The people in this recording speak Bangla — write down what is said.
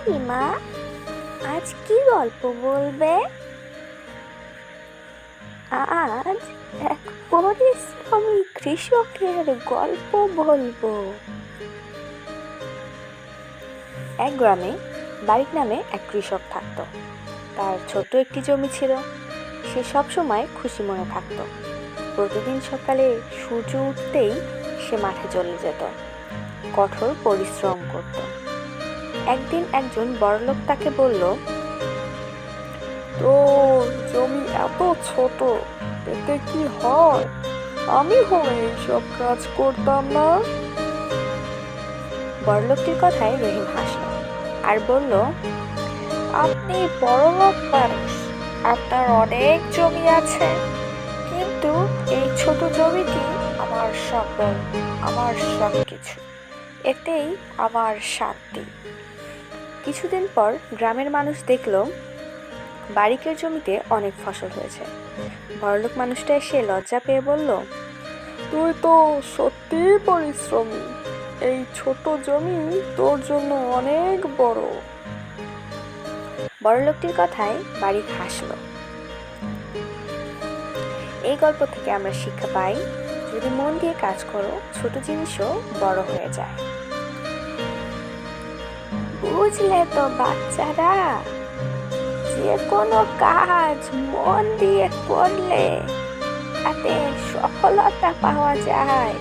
রিমা, আজ কি গল্প বলবে? আজ এক পরিশ্রমী কৃষকের গল্প বলবো। এক গ্রামে বারিক নামে এক কৃষক থাকতো। তার ছোট্ট একটি জমি ছিল। সে সবসময় খুশি মনে থাকতো। প্রতিদিন সকালে সূর্য উঠতেই সে মাঠে চলে যেত, কঠোর পরিশ্রম করত। একদিন একজন বড়লোক তাকে বলল, তো জমি এত ছোট, এতে কি হয়? আমি হলে এইসব কাজ করতাম না। বড়লোকটির কথায় রহিম হাসল আর বলল, আপনি বড়লোক মানুষ, আপনার অনেক জমি আছে, কিন্তু এই ছোট জমিটি আমার সম্বল, আমার সবকিছু। এতেই আমার শান্তি। কিছুদিন পর গ্রামের মানুষ দেখল বারিকের জমিতে অনেক ফসল হয়েছে। বড়লোক মানুষটা এসে লজ্জা পেয়ে বলল, তুই তো সত্যি পরিশ্রমী, এই ছোট জমি তোর জন্য অনেক বড়। বড়লোকটির কথায় বারিক হাসল। এই গল্প থেকে আমরা শিক্ষা পাই, যদি মন দিয়ে কাজ করো, ছোট জিনিসও বড় হয়ে যায়। বুঝলে তো বাচ্চারা, যে কোনো কাজ মন দিয়ে করলে তাতে সফলতা পাওয়া যায়।